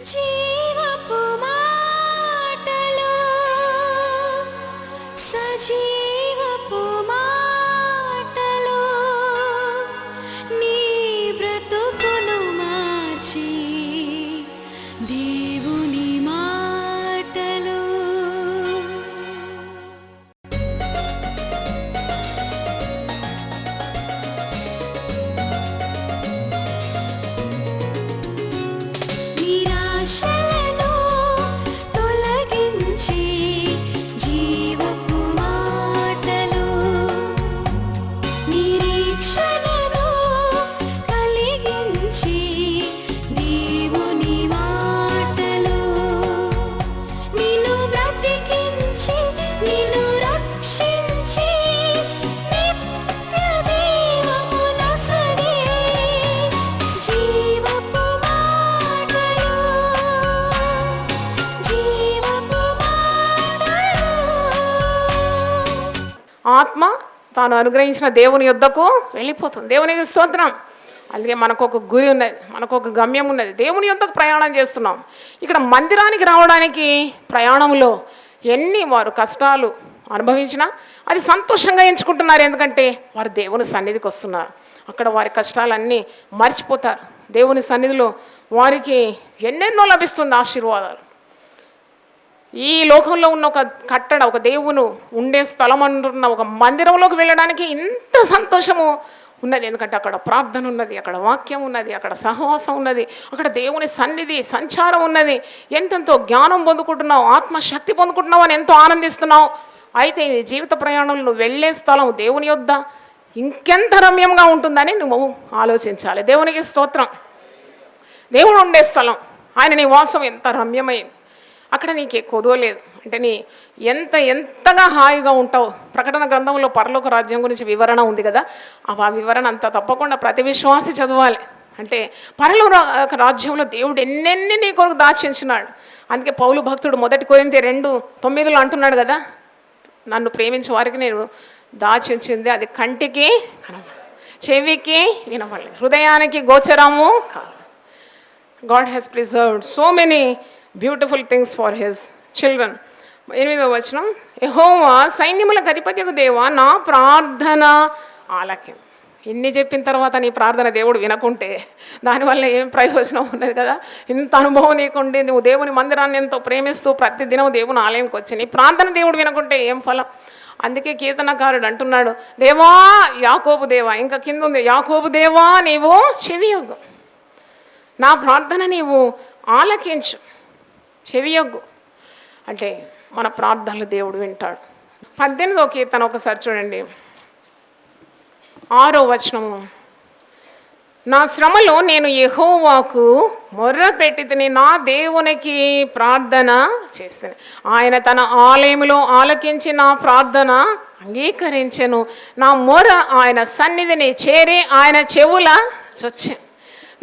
జీవపు మాటలు సజీవపు మాటలు నీ బ్రతుకును మార్చి దేవుని మాటలు. నిరాశలను తొలగించి జీవపు మాటలు నిరీక్షణను కలిగించి దేవుని మాటలు నిన్ను బ్రతికించి నిన్ను రక్షించి నిత్య జీవమునొసగే జీవపు మాటలు జీవపు మాటలు. ఆత్మ తాను అనుగ్రహించిన దేవుని యొద్దకు వెళ్ళిపోతుంది. దేవునికి స్తోత్రం. అలాగే మనకు ఒక గురి ఉన్నది, మనకు ఒక గమ్యం ఉన్నది. దేవుని యొద్దకు ప్రయాణం చేస్తున్నాం. ఇక్కడ మందిరానికి రావడానికి ప్రయాణంలో ఎన్ని వారు కష్టాలు అనుభవించినా అది సంతోషంగా ఎంచుకుంటున్నారు. ఎందుకంటే వారు దేవుని సన్నిధికి వస్తున్నారు. అక్కడ వారి కష్టాలన్నీ మర్చిపోతారు. దేవుని సన్నిధిలో వారికి ఎన్నెన్నో లభిస్తుంది ఆశీర్వాదాలు. ఈ లోకంలో ఉన్న ఒక కట్టడ, ఒక దేవుని ఉండే స్థలం అంటున్న ఒక మందిరంలోకి వెళ్ళడానికి ఇంత సంతోషము ఉన్నది. ఎందుకంటే అక్కడ ప్రార్థన ఉన్నది, అక్కడ వాక్యం ఉన్నది, అక్కడ సహవాసం ఉన్నది, అక్కడ దేవుని సన్నిధి సంచారం ఉన్నది. ఎంతెంతో జ్ఞానం పొందుకుంటున్నావు, ఆత్మశక్తి పొందుకుంటున్నావు అని ఎంతో ఆనందిస్తున్నావు. అయితే నీ జీవిత ప్రయాణంలో నువ్వు వెళ్ళే స్థలం దేవుని యొద్ద ఇంకెంత రమ్యంగా ఉంటుందని నువ్వు ఆలోచించాలి. దేవునికి స్తోత్రం. దేవుడు ఉండే స్థలం, ఆయన నీ వాసం ఎంత రమ్యమైంది. అక్కడ నీకు కొదవలేదు అంటే నీ ఎంతగా హాయిగా ఉంటావు. ప్రకటన గ్రంథంలో పరలోక రాజ్యం గురించి వివరణ ఉంది కదా, ఆ వివరణ అంతా తప్పకుండా ప్రతి విశ్వాసి చదవాలి. అంటే పరలోక రాజ్యంలో దేవుడు ఎన్నెన్ని నీ కొరకు దాచించినాడు. అందుకే పౌలు భక్తుడు 1 కొరింథీ 2:9 అంటున్నాడు కదా, నన్ను ప్రేమించే వారికి నేను దాచించింది అది కంటికి చెవికి వినపడలేదు, హృదయానికి గోచరము కాదు. God has preserved so many beautiful things for his children. 8వ వచనం, యెహోవా సైన్యములకు అధిపతియగు దేవా నా ప్రార్థన ఆలక్యం. ఇన్ని చెప్పిన తర్వాత నీ ప్రార్థన దేవుడు వినకుంటే దానివల్ల ఏం ప్రయోజనం ఉన్నది కదా. ఇంత అనుభవం నీకుండి నువ్వు దేవుని మందిరాన్ని ఎంతో ప్రేమిస్తూ ప్రతిదినం దేవుని ఆలయంకి వచ్చి నీ ప్రార్థన దేవుడు వినకుంటే ఏం ఫలం. అందుకే కీర్తనకారుడు అంటున్నాడు, దేవా యాకోబు దేవా, ఇంకా కింద ఉంది, యాకోబు దేవా నీవు చెవియొగ్గు, నా ప్రార్థన నీవు ఆలకించు, చెవియొగ్గు. అంటే మన ప్రార్థనలు దేవుడు వింటాడు. 18వ కీర్తన ఒకసారి చూడండి, 6వ వచనము, నా శ్రమలో నేను యెహోవాకు మొర్ర పెట్టితిని, నా దేవునికి ప్రార్థన చేస్తాను, ఆయన తన ఆలయములో ఆలకించి నా ప్రార్థన అంగీకరించెను, నా మొర ఆయన సన్నిధిని చేరి ఆయన చెవుల చొచ్చెను.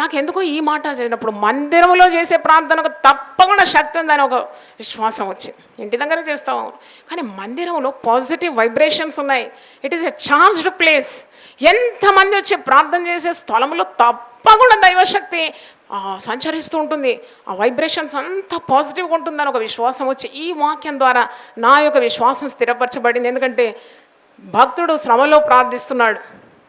నాకు ఎందుకో ఈ మాట చదివినప్పుడు మందిరంలో చేసే ప్రార్థనకు తప్పకుండా శక్తి ఉందని ఒక విశ్వాసం వచ్చింది. ఇంటి దగ్గర చేస్తాము కానీ మందిరంలో పాజిటివ్ వైబ్రేషన్స్ ఉన్నాయి. It is a charged place. ఎంతమంది వచ్చి ప్రార్థన చేసే స్థలంలో తప్పకుండా దైవశక్తి సంచరిస్తూ ఉంటుంది. ఆ వైబ్రేషన్స్ అంతా పాజిటివ్గా ఉంటుందని ఒక విశ్వాసం వచ్చి ఈ వాక్యం ద్వారా నా యొక్క విశ్వాసం స్థిరపరచబడింది. ఎందుకంటే భక్తుడు శ్రమలో ప్రార్థిస్తున్నాడు,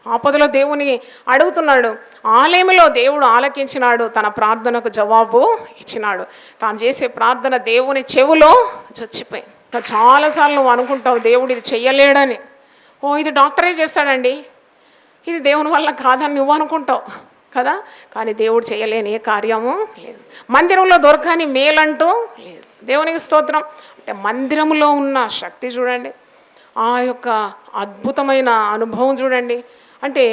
ఆపదలో దేవుని అడుగుతున్నాడు, ఆలయంలో దేవుడు ఆలకించినాడు, తన ప్రార్థనకు జవాబు ఇచ్చినాడు. తాను చేసే ప్రార్థన దేవుని చెవులో చచ్చిపోయింది. చాలాసార్లు నువ్వు అనుకుంటావు దేవుడు ఇది చెయ్యలేడని, ఇది డాక్టరే చేస్తాడండి, ఇది దేవుని వల్ల కాదని నువ్వు అనుకుంటావు కదా. కానీ దేవుడు చేయలేని ఏ కార్యము లేదు, మందిరంలో దొరకని మేలంటూ లేదు. దేవునికి స్తోత్రం. అంటే మందిరంలో ఉన్న శక్తి చూడండి, ఆ యొక్క అద్భుతమైన అనుభవం చూడండి. అంటే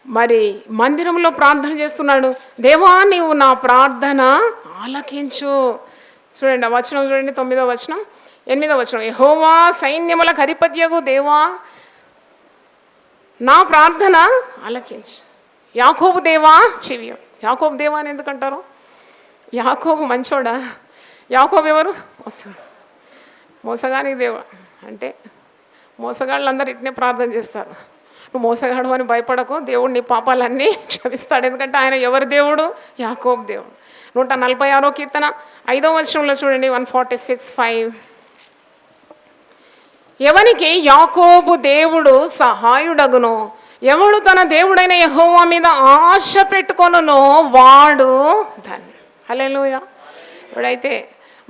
మరి మందిరంలో ప్రార్థన చేస్తున్నాడు, దేవా నీవు నా ప్రార్థన ఆలకించు. చూడండి ఆ వచనం చూడండి, 9వ వచనం, 8వ వచనం, యెహోవా సైన్యములకు అధిపత్యగు దేవా నా ప్రార్థన ఆలకించు, యాకోబు దేవా చెవియు. యాకోబు దేవా అని ఎందుకంటారు? యాకోబు మంచోడా? యాకోబు ఎవరు? మోసగానికి దేవుడు. అంటే మోసగాళ్ళందరూ ఇట్నే ప్రార్థన చేస్తారు. నువ్వు మోసగాడు అని భయపడకు, దేవుడు నీ పాపాలన్నీ క్షమిస్తాడు. ఎందుకంటే ఆయన ఎవరి దేవుడు? యాకోబు దేవుడు. 146 కీర్తన 5వ వచనంలో చూడండి, 146:5. ఎవనికి యాకోబు దేవుడు సహాయుడగునో, ఎవడు తన దేవుడైన యెహోవా మీద ఆశ పెట్టుకొనునో వాడు ధన్యుడు. హల్లెలూయా. ఎవడైతే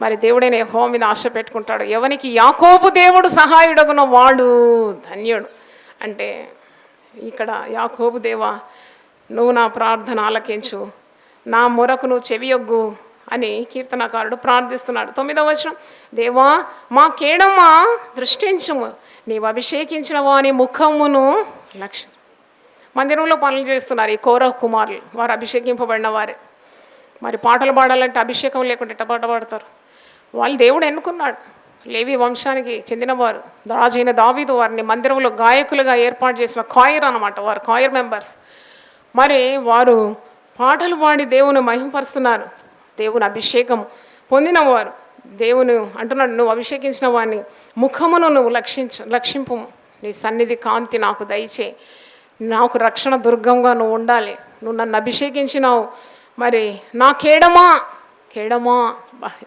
మరి దేవుడైన యెహోవా మీద ఆశ పెట్టుకుంటాడు, ఎవనికి యాకోబు దేవుడు సహాయుడగునో వాడు ధన్యుడు. అంటే ఇక్కడ యాకోబు దేవా, నువ్వు నా ప్రార్థన ఆలకించు, నా మొరకు నువ్వు చెవియొగ్గు అని కీర్తనకారుడు ప్రార్థిస్తున్నాడు. 9వ వచనం, దేవా మా కేడమా దృష్టించుము, నీవు అభిషేకించిన వాని ముఖమును లక్ష్యం. మందిరంలో పనులు చేస్తున్నారు ఈ కోరహ కుమారులు, వారు అభిషేకింపబడిన వారే. మరి పాటలు పాడాలంటే అభిషేకం లేకుండా ఎట్ట పాట పాడతారు? వాళ్ళు దేవుడు ఎన్నుకున్నాడు, లేవి వంశానికి చెందినవారు. రాజైన దావీదు వారిని మందిరంలో గాయకులుగా ఏర్పాటు చేసిన కాయర్ అన్నమాట, వారు కాయర్ మెంబర్స్. మరి వారు పాటలు పాడి దేవుని మహిమపరుస్తున్నారు. దేవుని అభిషేకం పొందినవారు. దేవుని అంటున్నాడు, నువ్వు అభిషేకించిన వాడిని ముఖమును నువ్వు లక్షింపు, నీ సన్నిధి కాంతి నాకు దయచే, నాకు రక్షణ దుర్గంగా నువ్వు ఉండాలి, నువ్వు నన్ను అభిషేకించినావు. మరి నా కేడమా, కేడమా,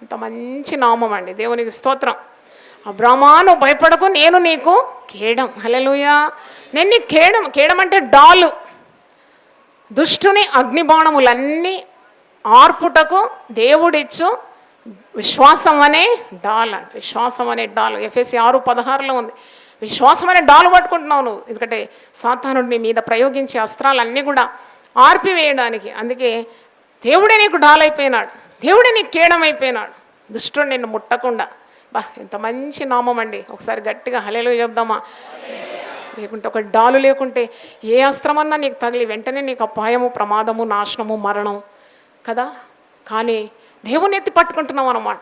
ఇంత మంచి నామం అండి, దేవునికి స్తోత్రం. అబ్రామా నువ్వు భయపడకు, నేను నీకు కేడం. హల్లెలూయా. నేను నీ కేడం. కేడం అంటే డాలు, దుష్టుని అగ్నిబాణములన్నీ ఆర్పుటకు దేవుడిచ్చు విశ్వాసం అనే డాల్. విశ్వాసం అనే డాల్ ఎఫెసీ 6:16 ఉంది. విశ్వాసం అనే డాలు పట్టుకుంటున్నావు నువ్వు, ఎందుకంటే సాతానుడు నీ మీద ప్రయోగించే అస్త్రాలన్నీ కూడా ఆర్పివేయడానికి. అందుకే దేవుడే నీకు డాల్ అయిపోయినాడు, దేవుడే నీకు కేడం అయిపోయినాడు, దుష్టుడు నిన్ను ముట్టకుండా. ఎంత మంచి నామం అండి. ఒకసారి గట్టిగా హల్లెలూయా చెప్దామా? లేకుంటే ఒక డాలు లేకుంటే ఏ అస్త్రమన్నా నీకు తగిలి వెంటనే నీకు అపాయము, ప్రమాదము, నాశనము, మరణం కదా. కానీ దేవుని ఎత్తి పట్టుకుంటున్నావు అన్నమాట,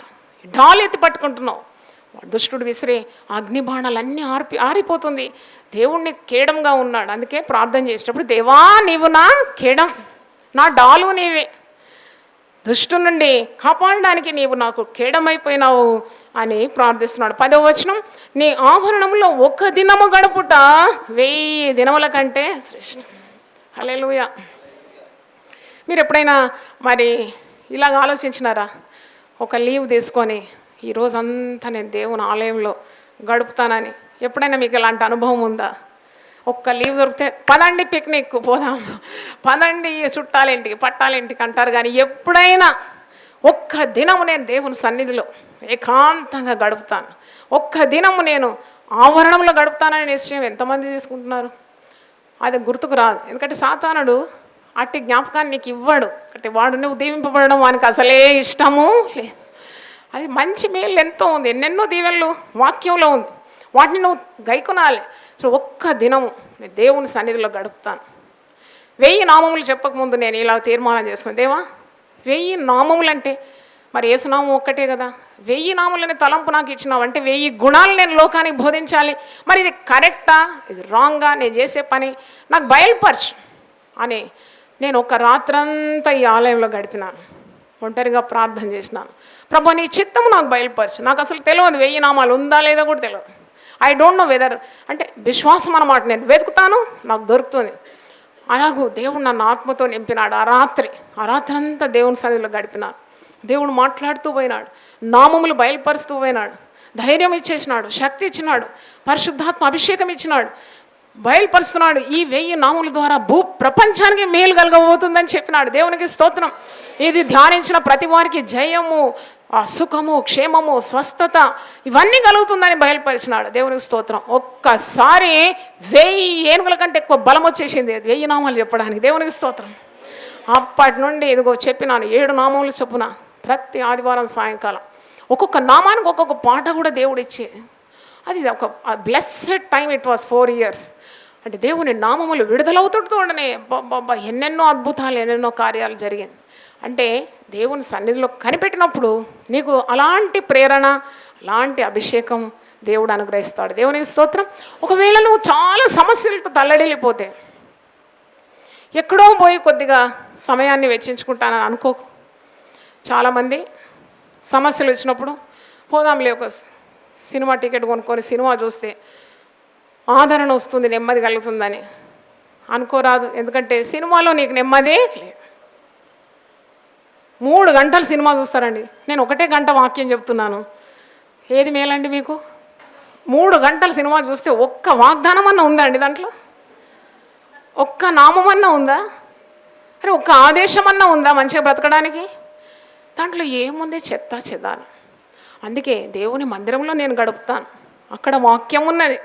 డాలు ఎత్తి పట్టుకుంటున్నావు. దుష్టుడు విసిరే అగ్నిబాణాలన్నీ ఆరిపోతుంది. దేవుణ్ణి కేడంగా ఉన్నాడు. అందుకే ప్రార్థన చేసేటప్పుడు, దేవా నీవు నా కేడం, నా డాలు నీవే, దుష్టు నుండి కాపాడడానికి నీవు నాకు కేడమైపోయినావు అని ప్రార్థిస్తున్నాడు. 10వ వచనం, నీ ఆభరణంలో ఒక దినము గడుపుట 1000 దినముల కంటే శ్రేష్టం. హల్లెలూయా. మీరు ఎప్పుడైనా మరి ఇలాగ ఆలోచించినారా? ఒక లీవ్ తీసుకొని ఈరోజంతా నేను దేవుని ఆలయంలో గడుపుతానని. ఎప్పుడైనా మీకు ఇలాంటి అనుభవం ఉందా? ఒక్క లీవ్ దొరికితే పదండి పిక్నిక్ పోదాం, పదండి చుట్టాలింటికి పట్టాలింటికి అంటారు. కానీ ఎప్పుడైనా ఒక్క దినము నేను దేవుని సన్నిధిలో ఏకాంతంగా గడుపుతాను, ఒక్క దినము నేను ఆవరణంలో గడుపుతానని నిశ్చయం ఎంతమంది తీసుకుంటున్నారు? అది గుర్తుకు రాదు. ఎందుకంటే సాతానుడు అట్టి జ్ఞాపకాన్ని నీకు ఇవ్వడు. అంటే వాడు నువ్వు దీవింపబడడం వానికి అసలే ఇష్టము లేదు. అది మంచి మేలు ఎంతో ఉంది, ఎన్నెన్నో దీవెనలు వాక్యంలో ఉంది, వాటిని నువ్వు గైకొనాలి. సో ఒక్క దినము నేను దేవుని సన్నిధిలో గడుపుతాను. 1000 నామములు చెప్పకముందు నేను ఇలా తీర్మానం చేసుకుని, దేవా 1000 నామములు అంటే మరి యేసునామం ఒక్కటే కదా, 1000 నామములని తలంపు నాకు ఇచ్చినావు అంటే 1000 గుణాలు నేను లోకానికి బోధించాలి. మరి ఇది కరెక్టా, ఇది రాంగా, నేను చేసే పని నాకు బయలుపరచు అని నేను ఒక రాత్రంతా ఈ ఆలయంలో గడిపినాను. ఒంటరిగా ప్రార్థన చేసినాను. ప్రభు నీ చిత్తము నాకు బయలుపరచు. నాకు అసలు తెలియదు 1000 నామాలు ఉందా లేదా కూడా తెలియదు. ఐ డోంట్ నో వెదర్, అంటే విశ్వాసం అన్నమాట. నేను వెతుకుతాను, నాకు దొరుకుతుంది. అలాగూ దేవుడు నన్ను ఆత్మతో నింపినాడు. ఆ రాత్రి అంతా దేవుని సన్నిధిలో గడిపినాడు. దేవుడు మాట్లాడుతూ పోయినాడు, నామములు బయలుపరుస్తూ పోయినాడు, ధైర్యం ఇచ్చేసినాడు, శక్తి ఇచ్చినాడు, పరిశుద్ధాత్మ అభిషేకం ఇచ్చినాడు, బయలుపరుస్తున్నాడు. ఈ 1000 నామముల ద్వారా ప్రపంచానికి మేలు కలగబోతుందని చెప్పినాడు. దేవునికి స్తోత్రం. ఇది ధ్యానించిన ప్రతి వారికి జయము, సుఖము, క్షేమము, స్వస్థత ఇవన్నీ కలుగుతుందని బయలుపరిచినాడు. దేవునికి స్తోత్రం. ఒక్కసారి 1000 ఏనుగుల కంటే ఎక్కువ బలం వచ్చేసింది 1000 నామాలు చెప్పడానికి. దేవునికి స్తోత్రం. అప్పటి నుండి ఇదిగో చెప్పినాను 7 నామములు చొప్పున ప్రతి ఆదివారం సాయంకాలం ఒక్కొక్క నామానికి ఒక్కొక్క పాట కూడా దేవుడు ఇచ్చే. అది ఒక blessed time. It was 4 years. అంటే దేవుని నామములు విడుదలవుతుంటూనే ఎన్నెన్నో అద్భుతాలు, ఎన్నెన్నో కార్యాలు జరిగింది. అంటే దేవుని సన్నిధిలో కనిపెట్టినప్పుడు నీకు అలాంటి ప్రేరణ, అలాంటి అభిషేకం దేవుడు అనుగ్రహిస్తాడు. దేవునికి స్తోత్రం. ఒకవేళ నువ్వు చాలా సమస్యలతో తల్లడిల్లిపోతే ఎక్కడో పోయి కొద్దిగా సమయాన్ని వెచ్చించుకుంటానని అనుకోకు. చాలామంది సమస్యలు వచ్చినప్పుడు పోదాంలే ఒక సినిమా టికెట్ కొనుక్కొని సినిమా చూస్తే ఆదరణ వస్తుంది, నెమ్మది కలుగుతుందని అనుకోరాదు. ఎందుకంటే సినిమాలో నీకు నెమ్మది లేదు. 3 గంటలు సినిమా చూస్తారండి. నేను 1 గంట వాక్యం చెప్తున్నాను. ఏది మేలండి మీకు? 3 గంటలు సినిమా చూస్తే ఒక్క వాగ్దానం అన్న ఉందా అండి దాంట్లో? ఒక్క నామం అన్న ఉందా? అరే ఒక్క ఆదేశం అన్న ఉందా మంచిగా బ్రతకడానికి? దాంట్లో ఏముంది? చెత్త చెదాను. అందుకే దేవుని మందిరంలో నేను గడుపుతాను. అక్కడ వాక్యం ఉన్నది,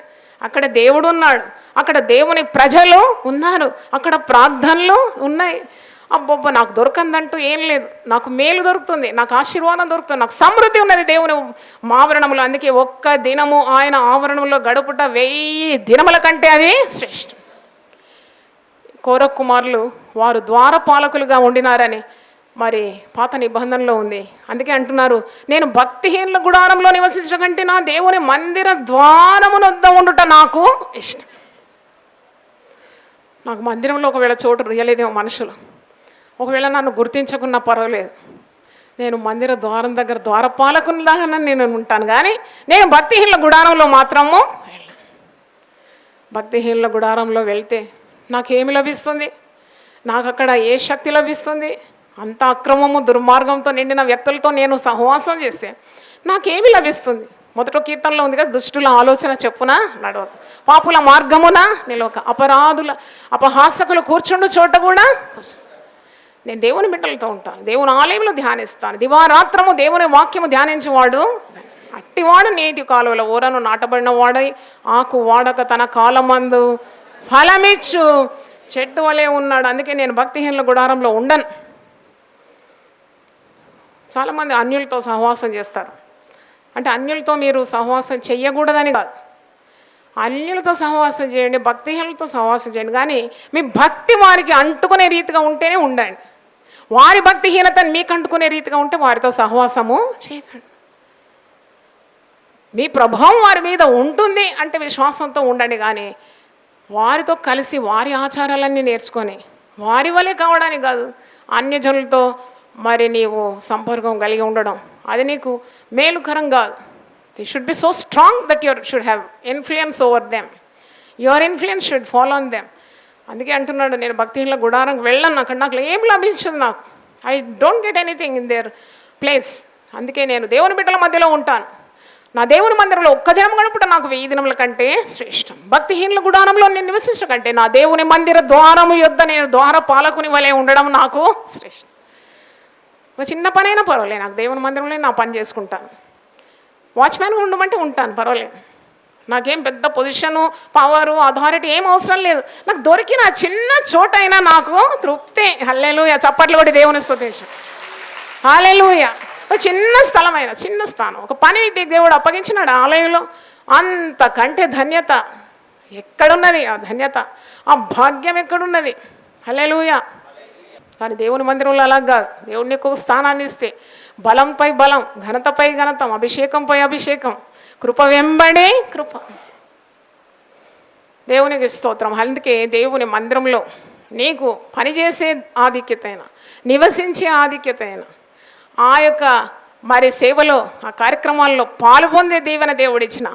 అక్కడ దేవుడు ఉన్నాడు, అక్కడ దేవుని ప్రజలు ఉన్నారు, అక్కడ ప్రార్థనలు ఉన్నాయి. అబ్బబ్బ నాకు దొరకందంటూ ఏం లేదు. నాకు మేలు దొరుకుతుంది, నాకు ఆశీర్వాదం దొరుకుతుంది, నాకు సమృద్ధి ఉన్నది దేవుని ఆవరణంలో. అందుకే ఒక్క దినము ఆయన ఆవరణంలో గడుపుట 1000 దినముల కంటే అది శ్రేష్టం. కోరహు కుమారులు వారు ద్వారపాలకులుగా ఉండినారని మరి పాత నిబంధనలో ఉంది. అందుకే అంటున్నారు, నేను భక్తిహీనుల గుడారంలో నివసించడం కంటే నా దేవుని మందిర ద్వారమునొద్ద ఉండుట నాకు ఇష్టం. నాకు మందిరంలో ఒకవేళ చోటు రియలేదేమో మనుషులు, ఒకవేళ నన్ను గుర్తించకున్నా పర్వాలేదు, నేను మందిర ద్వారం దగ్గర ద్వారపాలకునిలాగా నేను ఉంటాను. కానీ నేను భక్తిహీనుల గుడారంలో మాత్రము వెళ్ళను. భక్తిహీనుల గుడారంలో వెళ్తే నాకేమి లభిస్తుంది? నాకు అక్కడ ఏ శక్తి లభిస్తుంది? అంత అక్రమము దుర్మార్గంతో నిండిన వ్యక్తులతో నేను సహవాసం చేస్తే నాకేమి లభిస్తుంది? మొదట కీర్తనలో ఉంది కదా, దుష్టుల ఆలోచన చెప్పున నడవక, పాపుల మార్గమున నిలవక, అపరాధుల అపహాసకులు కూర్చుండు చోట కూడా నేను దేవుని బిడ్డలతో ఉంటాను, దేవుని ఆలయంలో ధ్యానిస్తాను. దివారాత్రము దేవుని వాక్యము ధ్యానించేవాడు అట్టివాడు నీటి కాలువల ఊరను నాటబడిన వాడై ఆకు వాడక తన కాలమందు ఫలమిచ్చు చెట్టు వలె ఉన్నాడు. అందుకే నేను భక్తిహీనుల గుడారంలో ఉండను. చాలామంది అన్యులతో సహవాసం చేస్తారు. అంటే అన్యులతో మీరు సహవాసం చెయ్యకూడదని కాదు, అన్యులతో సహవాసం చేయండి, భక్తిహీనులతో సహవాసం చేయండి. కానీ మీ భక్తి వారికి అంటుకునే రీతిగా ఉంటేనే ఉండండి. వారి భక్తిహీనతను మీకు అంటుకునే రీతిగా ఉంటే వారితో సహవాసము చేయకండి. మీ ప్రభావం వారి మీద ఉంటుంది అంటే విశ్వాసంతో ఉండండి. కానీ వారితో కలిసి వారి ఆచారాలన్నీ నేర్చుకొని వారి వలె కావడానికి కాదు, అన్యజనులతో మరి నీవు సంపర్కం కలిగి ఉండడం అది నీకు మేలుకరం కాదు. You should be so strong that your should have influence over them, your influence should follow on them. అందుకే అంటున్నాడు, నేను భక్తిహీనుల గుడారంకి వెళ్ళను, అక్కడ నాకు ఏం లభించదు, నాకు I don't get anything in their place. అందుకే నేను దేవుని బిడ్డల మధ్యలో ఉంటాను. నా దేవుని మందిరంలో ఒక్క దినం గడుపుట నాకు 1000 దినముల కంటే శ్రేష్టం. భక్తిహీనుల గుడారంలో నేను నివసించడం కంటే నా దేవుని మందిర ద్వారము యొద్ద నేను ద్వార పాలకుని వలె ఉండడం నాకు శ్రేష్టం. ఒక చిన్న పనైనా పర్వాలేదు, నాకు దేవుని మందిరంలో నా పని చేసుకుంటాను. వాచ్మ్యాన్గా ఉండమంటే ఉంటాను, పర్వాలేదు. నాకేం పెద్ద పొజిషను, పవరు, అథారిటీ ఏం అవసరం లేదు. నాకు దొరికిన చిన్న చోటైనా నాకు తృప్తి. హల్లెలూయా, చప్పట్లు కొట్టి దేవుని స్తుతించండి. హల్లెలూయా. ఒక చిన్న స్థలమైన చిన్న స్థానం, ఒక పని దేవుడు అప్పగించినాడు ఆలయంలో, అంతకంటే ధన్యత ఎక్కడున్నది? ఆ ధన్యత, ఆ భాగ్యం ఎక్కడున్నది? హల్లెలూయా. కానీ దేవుని మందిరంలో అలా కాదు. దేవుడిని ఎక్కువ స్థానాన్ని ఇస్తే బలంపై బలం, ఘనతపై ఘనతం, అభిషేకంపై అభిషేకం, కృప వెంబడే కృప. దేవునికి స్తోత్రం. అందుకే దేవుని మందిరంలో నీకు పనిచేసే ఆధిక్యత అయినా, నివసించే ఆధిక్యత అయినా, ఆ యొక్క మరి సేవలో ఆ కార్యక్రమాల్లో పాల్పొందే దీవెన దేవుడిచ్చిన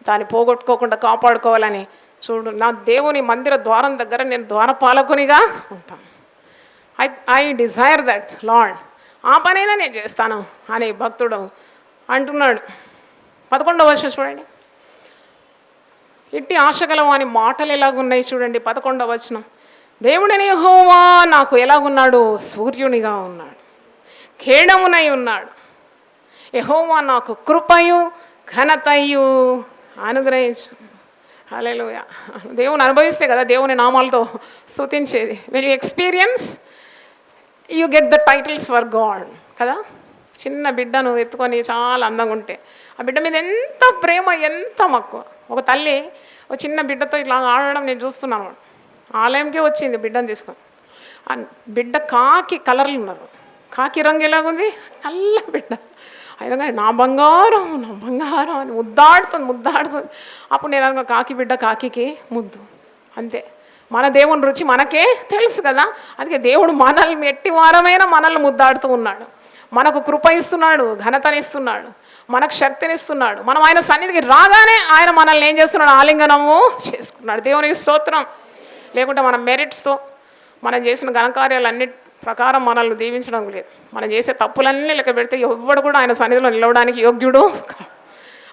దాన్ని పోగొట్టుకోకుండా కాపాడుకోవాలని చూడు. నా దేవుని మందిర ద్వారం దగ్గర నేను ద్వారపాలకునిగా ఉంటాను. ఐ డిజైర్ దట్ లార్డ్, ఆ పనైనా నేను చేస్తాను అని భక్తుడు అంటున్నాడు. 11వ వచనం చూడండి. ఇట్టి ఆశగలవా అని మాటలు ఎలాగున్నాయి చూడండి. 11వ వచనం, దేవుడిని యెహోవా నాకు ఎలాగున్నాడు? సూర్యునిగా ఉన్నాడు, ఖేడమునై ఉన్నాడు. యెహోవా నాకు కృపయు ఘనతయు అనుగ్రహించు. హల్లెలూయా. దేవుని అనుభవిస్తే కదా దేవుని నామాలతో స్తుతించేది. When you experience you get the titles for God కదా. చిన్న బిడ్డను ఎత్తుకొని చాలా అందంగా ఉంటే ఆ బిడ్డ మీద ఎంత ప్రేమ, ఎంత మక్కువ. ఒక తల్లి ఒక చిన్న బిడ్డతో ఇట్లా ఆడడం నేను చూస్తున్నాను. ఆలయంకే వచ్చింది బిడ్డను తీసుకొని. ఆ బిడ్డ కాకి కలర్లు ఉన్నారు, కాకి రంగు ఎలాగుంది, నల్ల బిడ్డ. అయినా కానీ నా బంగారం నా బంగారం అని ముద్దాడుతుంది. అప్పుడు నేను అనుకో, కాకి బిడ్డ కాకికి ముద్దు, అంతే. మన దేవుని రుచి మనకే తెలుసు కదా. అందుకే దేవుడు మనల్ని ఎట్టి వారమైనా మనల్ని ముద్దాడుతూ ఉన్నాడు. మనకు కృప ఇస్తున్నాడు, ఘనతనిస్తున్నాడు, మనకు శక్తినిస్తున్నాడు. మనం ఆయన సన్నిధికి రాగానే ఆయన మనల్ని ఏం చేస్తున్నాడు? ఆలింగనము చేసుకున్నాడు. దేవునికి స్తోత్రం. లేకుంటే మన మెరిట్స్తో మనం చేసిన ఘనకార్యాలు ప్రకారం మనల్ని దీవించడం లేదు. మనం చేసే తప్పులన్నీ లెక్క పెడితే ఎవ్వడు కూడా ఆయన సన్నిధిలో నిలవడానికి యోగ్యుడు కాదు.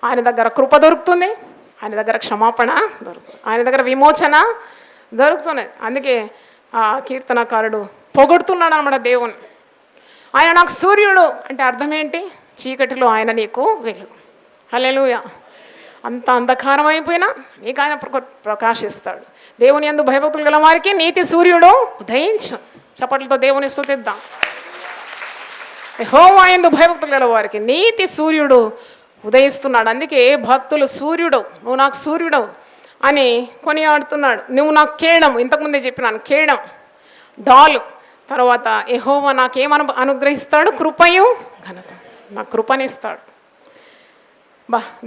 ఆయన దగ్గర కృప దొరుకుతుంది, ఆయన దగ్గర క్షమాపణ దొరుకుతుంది, ఆయన దగ్గర విమోచన దొరుకుతున్నది. అందుకే ఆ కీర్తనకారుడు పొగుడుతున్నాడు అన్నమాట దేవుని. ఆయన నాకు సూర్యుడు అంటే అర్థం ఏంటి? చీకటిలో ఆయన నీకు వెలుగు. హల్లెలూయా. అంత అంధకారం అయిపోయినా నీకు ఆయన ప్రకాశిస్తాడు. దేవుని యందు భయభక్తులు గల వారికి నీతి సూర్యుడు ఉదయించు. చప్పట్లతో దేవుని స్తుతిద్దాం. యెహోవా యందు భయభక్తులు గల వారికి నీతి సూర్యుడు ఉదయిస్తున్నాడు. అందుకే భక్తులు సూర్యుడు, నువ్వు నాకు సూర్యుడు అని కొనియాడుతున్నాడు. నువ్వు నాకు కేడం, ఇంతకుముందే చెప్పినాను, కేడం డాలు. తర్వాత యెహోవా నాకేమను అనుగ్రహిస్తాడు? కృపయు ఘనత. నాకు కృపనిస్తాడు.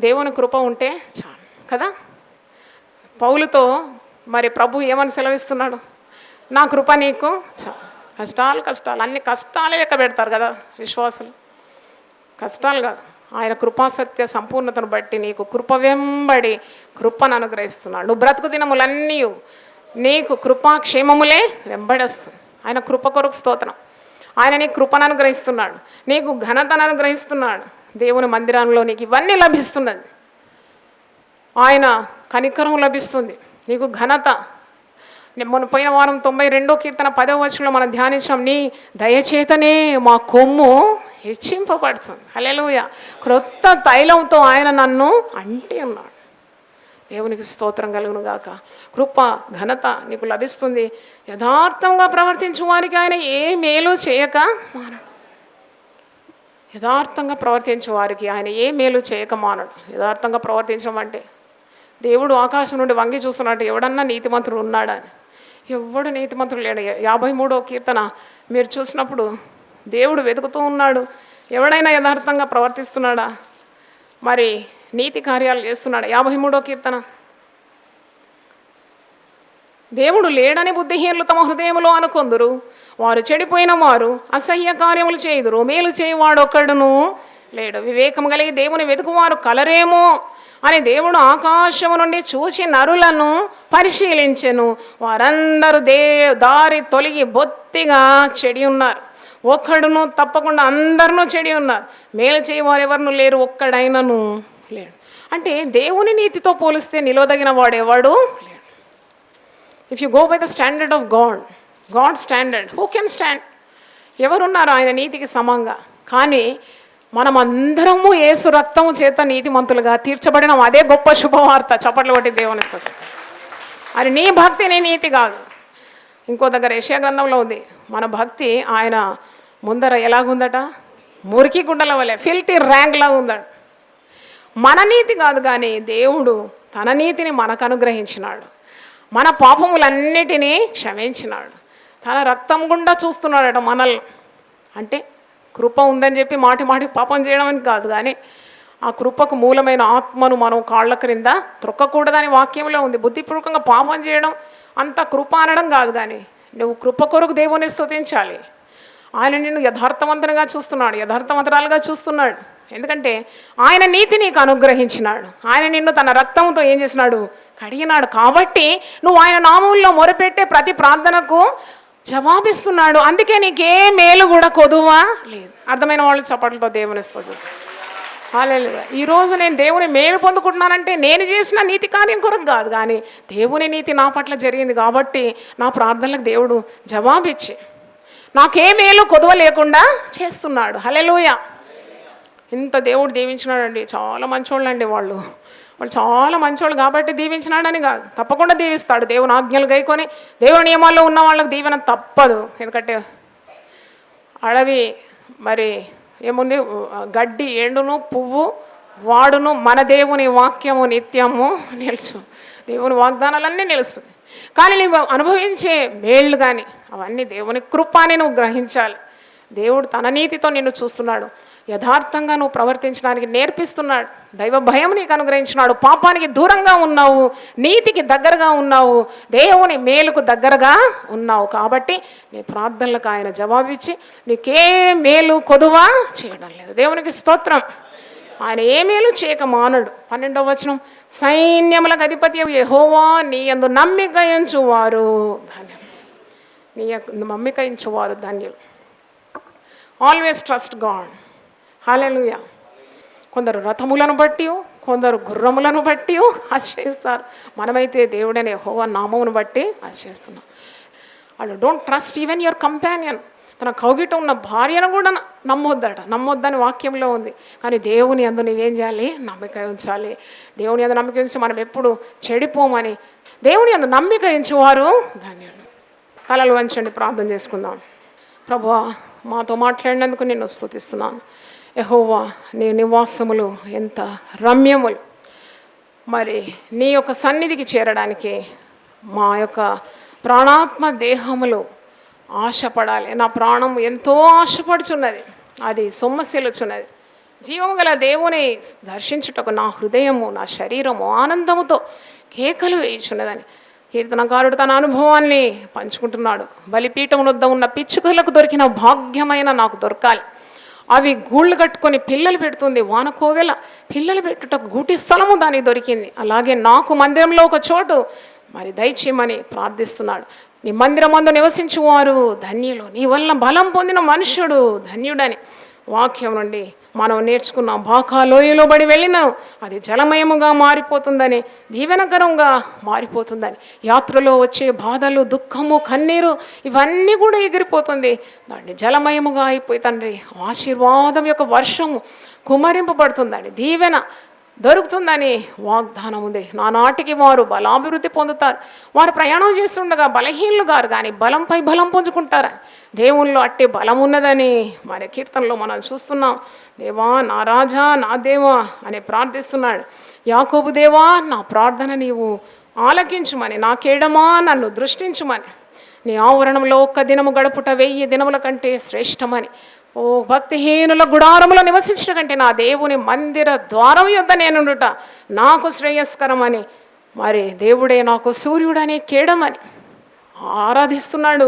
దేవుని కృప ఉంటే చాలు కదా. పౌలుతో మరి ప్రభు ఏమని సెలవిస్తున్నాడు? నా కృప నీకు చాలు. కష్టాలు అన్ని కష్టాలే లెక్క పెడతారు కదా విశ్వాసులు. కష్టాలు కాదు, ఆయన కృపాసత్య సంపూర్ణతను బట్టి నీకు కృప వెంబడి కృపను అనుగ్రహిస్తున్నాడు. నువ్వు బ్రతుకు దినములన్నీ నీకు కృపాక్షేమములే వెంబడేస్తుంది. ఆయన కృప కొరకు స్తోత్రం. ఆయన నీకు కృపను అనుగ్రహిస్తున్నాడు, నీకు ఘనతను అనుగ్రహిస్తున్నాడు. దేవుని మందిరంలో నీకు ఇవన్నీ లభిస్తున్నది. ఆయన కనికరం లభిస్తుంది, నీకు ఘనత. మొన్న పోయిన వారం 92వ కీర్తన 10వ వచనంలో మనం ధ్యానించాం. నీ దయచేతనే మా కొమ్ము హెచ్చింపబడుతుంది. హల్లెలూయా. క్రొత్త తైలంతో ఆయన నన్ను అంటి ఉన్నాడు. దేవునికి స్తోత్రం కలుగును గాక. కృప ఘనత నీకు లభిస్తుంది. యథార్థంగా ప్రవర్తించు వారికి ఆయన ఏ మేలు చేయక మానడు. యథార్థంగా ప్రవర్తించే వారికి ఆయన ఏ మేలు చేయక మానడు. యథార్థంగా ప్రవర్తించడం అంటే దేవుడు ఆకాశం నుండి వంగి చూస్తున్నట్టు ఎవడన్నా నీతిమంతుడు ఉన్నాడా అని. ఎవడు నీతిమంతుడు లేడు. 53వ కీర్తన మీరు చూసినప్పుడు దేవుడు వెతుకుతూ ఉన్నాడు. ఎవడైనా యథార్థంగా ప్రవర్తిస్తున్నాడా, మరి నీతి కార్యాలు చేస్తున్నాడా? 53వ కీర్తన. దేవుడు లేడని బుద్ధిహీనులు తమ హృదయములో అనుకొందురు, వారు చెడిపోయిన వారు అసహ్య కార్యములు చేయుదురు, మేలు చేయువాడు ఒక్కడును లేడు. వివేకము కలిగి దేవుని వెతుకువారు కలరేమో అని దేవుడు ఆకాశము నుండి చూచి నరులను పరిశీలించెను. వారందరూ దారి తొలగి బొత్తిగా చెడి ఉన్నారు, ఒక్కడును తప్పకుండా అందరినూ చెడి ఉన్నారు. మేలు చేయవారు ఎవరినూ లేరు, ఒక్కడైనను లేడు. అంటే దేవుని నీతితో పోలిస్తే నిలవదగిన వాడేవాడు లేడు. If you go by the standard of God standard, who can stand? ఎవరున్నారు ఆయన నీతికి సమంగా? కానీ మనమందరము యేసు రక్తము చేత నీతిమంతులుగా తీర్చబడినాం. అదే గొప్ప శుభవార్త. చప్పట్లు కొట్టి దేవుని స్తుతి. అది నీ భక్తి, నీ నీతి కాదు. ఇంకో దగ్గర యెషయా గ్రంథంలో ఉంది, మన భక్తి ఆయన ముందర ఎలాగుందట? మురికి గుడ్డల వలె, ఫిల్తీ ర్యాంక్లా ఉందట. మన నీతి కాదు, కానీ దేవుడు తన నీతిని మనకు అనుగ్రహించినాడు. మన పాపములన్నిటినీ క్షమించినాడు. తన రక్తం గుండా చూస్తున్నాడట మనల్ని. అంటే కృప ఉందని చెప్పి మాటి మాటికి పాపం చేయడం అని కాదు, కానీ ఆ కృపకు మూలమైన ఆత్మను మనం కాళ్ళ క్రింద త్రొక్కకూడదని వాక్యంలో ఉంది. బుద్ధిపూర్వకంగా పాపం చేయడం అంత కృప అనడం కాదు, కానీ నువ్వు కృప కొరకు దేవుని స్తుతించాలి. ఆయన నిన్ను యథార్థవంతంగా చూస్తున్నాడు, యథార్థవంతరాలుగా చూస్తున్నాడు. ఎందుకంటే ఆయన నీతి నీకు అనుగ్రహించినాడు. ఆయన నిన్ను తన రక్తంతో ఏం చేసినాడు? కడిగినాడు. కాబట్టి నువ్వు ఆయన నామంలో మొరపెట్టే ప్రతి ప్రార్థనకు జవాబిస్తున్నాడు. అందుకే నీకే మేలు కూడా కొదువా లేదు. అర్థమైన వాళ్ళు చప్పట్లతో దేవుని స్తుతి. హల్లెలూయా. ఈరోజు నేను దేవుని మేలు పొందుకుంటున్నానంటే నేను చేసిన నీతి కార్యం కొరకు కాదు, కానీ దేవుని నీతి నా పట్ల జరిగింది కాబట్టి నా ప్రార్థనలకు దేవుడు జవాబిచ్చి నాకే మేలు కొదువ లేకుండా చేస్తున్నాడు. హల్లెలూయా. ఇంత దేవుడు దీవించినాడండి. చాలా మంచోళ్ళు అండి వాళ్ళు చాలా మంచోళ్ళు కాబట్టి దీవించినాడని కాదు, తప్పకుండా దీవిస్తాడు. దేవుని ఆజ్ఞలు గైకొని దేవుని నియమాల్లో ఉన్న వాళ్ళకి దీవెన తప్పదు. ఎందుకంటే అడవి మరి ఏముంది? గడ్డి ఎండును, పువ్వు వాడును, మన దేవుని వాక్యము నిత్యము నిలుచు. దేవుని వాగ్దానాలన్నీ నిలుస్తుంది. కానీ నువ్వు అనుభవించే మేళ్ళు కానీ అవన్నీ దేవుని కృపాని నువ్వు గ్రహించాలి. దేవుడు తన నీతితో నిన్ను చూస్తున్నాడు. యథార్థంగా నువ్వు ప్రవర్తించడానికి నేర్పిస్తున్నాడు. దైవ భయం నీకు అనుగ్రహించినాడు. పాపానికి దూరంగా ఉన్నావు, నీతికి దగ్గరగా ఉన్నావు, దేవుని మేలుకు దగ్గరగా ఉన్నావు. కాబట్టి నీ ప్రార్థనలకు ఆయన జవాబిచ్చి నీకే మేలు కొదువా చేయడం లేదు. దేవునికి స్తోత్రం. ఆయన ఏ మేలు చేయక మానడు. 12వ వచనం, సైన్యములకు అధిపతి యెహోవా నీ యందు నమ్మిక ఉంచువారు ధన్యం. నీ నమ్మికయించువారు ధన్యులు. Always trust God. హల్లెలూయా. కొందరు రథములను బట్టి, కొందరు గుర్రములను బట్టి ఆశ్రయిస్తారు. మనమైతే దేవుడనే యెహోవా నామమును బట్టి ఆశ్రయిస్తున్నాం. వాళ్ళు don't trust even your companion. తన కౌగిట ఉన్న భార్యను కూడా నమ్మొద్దని వాక్యంలో ఉంది. కానీ దేవుని యందు నీవేం చేయాలి? నమ్మిక ఉంచాలి. దేవుని యందు నమ్మిక ఉంచి మనం ఎప్పుడు చెడిపోమని దేవుని యందు నమ్మిక ఉంచేవారు ధన్యులు. తలలు వంచండి, ప్రార్థన చేసుకుందాం. ప్రభువా, మాతో మాట్లాడినందుకు నిన్ను స్తుతిస్తున్నాను. యెహోవా, నీ నివాసములు ఎంత రమ్యములు. మరి నీ యొక్క సన్నిధికి చేరడానికి మా యొక్క ప్రాణాత్మ దేహములు ఆశపడాలి. నా ప్రాణం ఎంతో ఆశపడుచున్నది, అది సొమ్మసిల్లుచున్నది. జీవము గల దేవుని దర్శించుటకు నా హృదయము, నా శరీరము ఆనందముతో కేకలు వేయుచున్నదని కీర్తనకారుడు తన అనుభవాన్ని పంచుకుంటున్నాడు. బలిపీఠం వద్ద ఉన్న పిచ్చుకలకు దొరికిన భాగ్యమైన నాకు దొరకాలి. అవి గూళ్ళు కట్టుకొని పిల్లలు పెడుతుంది. వానకోవెల పిల్లలు పెట్టుటకు గూటి స్థలము దానికి దొరికింది. అలాగే నాకు మందిరంలో ఒక చోటు మరి దయచేయమని ప్రార్థిస్తున్నాడు. నీ మందిరమందు నివసించువారు ధన్యులు, నీ వల్ల బలం పొందిన మనుష్యుడు ధన్యుడని వాక్యం నుండి మనం నేర్చుకున్న బాకా లోయలో బడి వెళ్ళిన అది జలమయముగా మారిపోతుందని, దీవెనకరంగా మారిపోతుందని, యాత్రలో వచ్చే బాధలు, దుఃఖము, కన్నీరు ఇవన్నీ కూడా ఎగిరిపోతుంది. దాన్ని జలమయముగా అయిపోయి తండ్రి ఆశీర్వాదం యొక్క వర్షము కుమరింపబడుతుందని, దీవెన దొరుకుతుందని వాగ్దానం ఉంది. నానాటికి వారు బలాభివృద్ధి పొందుతారు. వారు ప్రయాణం చేస్తుండగా బలహీనులు గారు కానీ బలంపై బలం పుంజుకుంటారని, దేవుల్లో అట్టే బలం ఉన్నదని మరి కీర్తనలో మనం చూస్తున్నాం. దేవా నా రాజా, నా దేవా అని ప్రార్థిస్తున్నాడు. యాకోబు దేవా, నా ప్రార్థన నీవు ఆలకించుమని, నా కేడమా నన్ను దృష్టించుమని, నీ ఆవరణంలో ఒక్క దినము గడుపుట 1000 దినముల కంటే శ్రేష్టమని, ఓ భక్తిహీనుల గుడారములో నివసించట కంటే నా దేవుని మందిర ద్వారం యొద్ద నేనుండుట నాకు శ్రేయస్కరమని, మరి దేవుడే నాకు సూర్యుడనే కేడమని ఆరాధిస్తున్నాడు,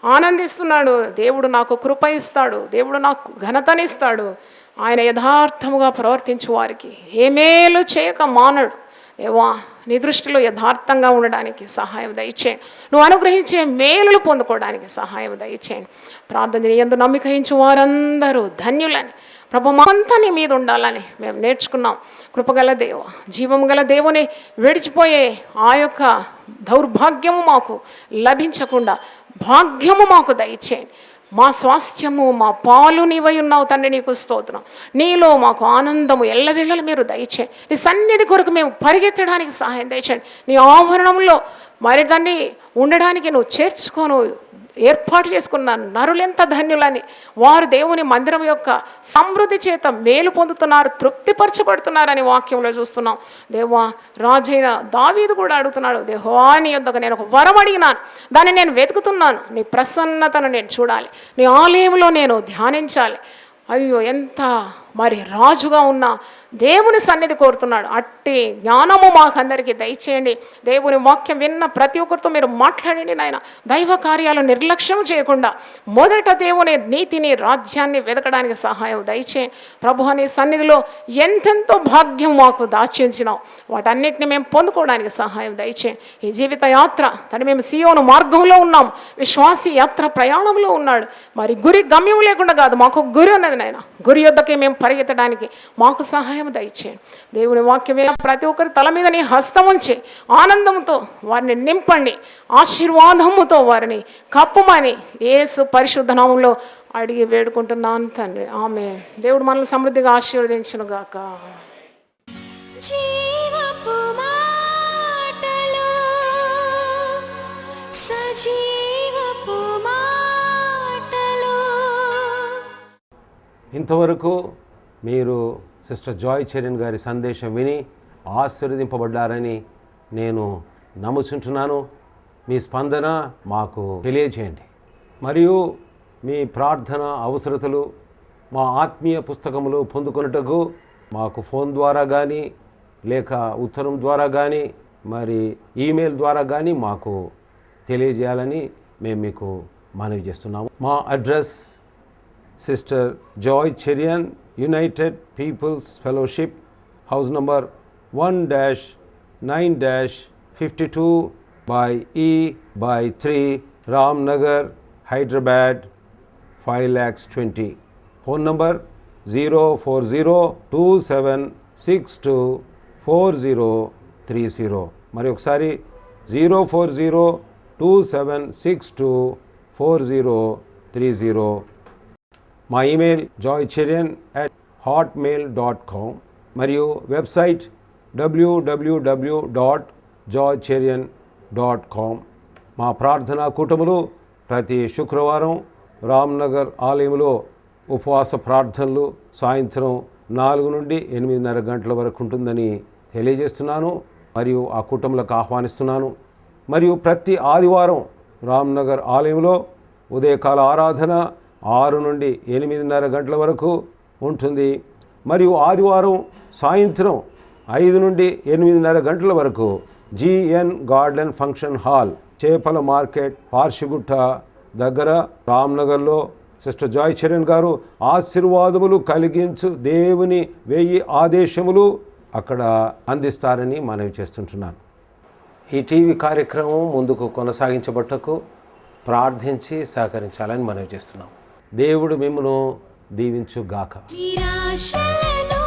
ఆనందిస్తున్నాడు. దేవుడు నాకు కృప ఇస్తాడు, దేవుడు నాకు ఘనతనిస్తాడు. ఆయన యథార్థముగా ప్రవర్తించు వారికి ఏ మేలు చేయక మానడు. దేవా, నీ దృష్టిలో యథార్థంగా ఉండడానికి సహాయం దయచేయండి. నువ్వు అనుగ్రహించే మేలులు పొందుకోవడానికి సహాయం దయచేయండి. ప్రార్థన యందు నమ్మికయించు వారందరూ ధన్యులని, ప్రభమంతా నీ మీద ఉండాలని మేము నేర్చుకున్నాం. కృపగల దేవ, జీవము గల దేవుని విడిచిపోయే ఆ యొక్క దౌర్భాగ్యము మాకు లభించకుండా భాగ్యము మాకు దయచేయండి. మా స్వాస్థ్యము, మా పాలు నీవై ఉన్నావు తండ్రి, నీకు స్తోత్రం. నీలో మాకు ఆనందము ఎల్లవేళలు మీరు దయచేయండి. నీ సన్నిధి కొరకు మేము పరిగెత్తడానికి సహాయం దయచేయండి. నీ ఆవరణంలో మరి దాన్ని ఉండడానికి నువ్వు చేర్చుకోను ఏర్పాటు చేసుకున్న నరులెంత ధన్యులని, వారు దేవుని మందిరం యొక్క సమృద్ధి చేత మేలు పొందుతున్నారు, తృప్తిపరచబడుతున్నారని వాక్యంలో చూస్తున్నాం. దేవా, రాజైన దావీదు కూడా అడుగుతున్నాడు, దేవా నీ యొద్దకు నేను ఒక వరం అడిగినాను, దాన్ని నేను వెతుకుతున్నాను, నీ ప్రసన్నతను నేను చూడాలి, నీ ఆలయంలో నేను ధ్యానించాలి. అయ్యో, ఎంత మరి రాజుగా ఉన్న దేవుని సన్నిధి కోరుతున్నాడు. అట్టి జ్ఞానము మాకందరికీ దయచేయండి. దేవుని వాక్యం విన్న ప్రతి ఒక్కరితో మీరు మాట్లాడండి నాయన. దైవ కార్యాలు నిర్లక్ష్యం చేయకుండా మొదట దేవుని నీతిని, రాజ్యాన్ని వెతకడానికి సహాయం దయచేయండి. ప్రభు, నీ సన్నిధిలో ఎంతెంతో భాగ్యం మాకు దాచించినావు, వాటన్నిటిని మేము పొందుకోవడానికి సహాయం దయచేయండి. ఈ జీవిత యాత్ర తను మేము సియోను మార్గంలో ఉన్నాం, విశ్వాసి యాత్ర ప్రయాణంలో ఉన్నాడు. మరి గురి గమ్యం లేకుండా కాదు, మాకు గురి ఉన్నది నాయన. గురి యొద్దకి మేము పరిగెత్తడానికి మాకు సహాయం దయచేయండి. దేవుని వాక్యమే ప్రతి ఒక్కరి తల మీద నీ హస్తం ఉంచి ఆనందంతో వారిని నింపండి, ఆశీర్వాదముతో వారిని కప్పుమని యేసు పరిశుద్ధ నామములో అడిగి వేడుకుంటున్నాను తండ్రి, ఆమేన్. దేవుడు మనల్ని సమృద్ధిగా ఆశీర్వదించును గాక. జీవపు మాటలు, సజీవపు మాటలు. ఇంతవరకు మీరు సిస్టర్ జాయ్ చరణ్ గారి సందేశం విని ఆశీర్వదింపబడ్డారని నేను నమ్ముచుంటున్నాను. మీ స్పందన మాకు తెలియజేయండి. మరియు మీ ప్రార్థన అవసరతలు మా ఆత్మీయ పుస్తకములు పొందుకొనుటకు మాకు ఫోన్ ద్వారా కానీ, లేక ఉత్తరం ద్వారా కానీ, మరి ఈమెయిల్ ద్వారా కానీ మాకు తెలియజేయాలని మేము మీకు మనవి చేస్తున్నాము. మా address sister Joy Cherian, united people's fellowship, house number 1-9-52/E/3 Ramnagar, Hyderabad 5,20,000. Phone number 04027624030. మరి ఒకసారి 04027624030. మా ఇమెయిల్ joycherian@hotmail.com మరియు వెబ్సైట్ www.joycherian.com. మా ప్రార్థనా కూటములు ప్రతి శుక్రవారం రామ్నగర్ ఆలయంలో ఉపవాస ప్రార్థనలు సాయంత్రం 4 నుండి 8:30 గంటల వరకు ఉంటుందని తెలియజేస్తున్నాను మరియు ఆ కూటములకు ఆహ్వానిస్తున్నాను. మరియు ప్రతి ఆదివారం రామ్నగర్ ఆలయంలో ఉదయకాల ఆరాధన 6 నుండి 8:30 గంటల వరకు ఉంటుంది. మరియు ఆదివారం సాయంత్రం 5 నుండి 8:30 గంటల వరకు GN గార్డెన్ ఫంక్షన్ హాల్, చేపల మార్కెట్, పార్షిగుట్ట దగ్గర రామ్నగర్లో సిస్టర్ జాయ్ చరణ్ గారు ఆశీర్వాదములు కలిగించు దేవుని 1000 ఆదేశములు అక్కడ అందిస్తారని మనవి చేస్తుంటున్నాను. ఈ టీవీ కార్యక్రమం ముందుకు కొనసాగించబట్టకు ప్రార్థించి సహకరించాలని మనవి చేస్తున్నాం. దేవుడు మిమ్మల్ని దీవించుగాక. నిరాశలను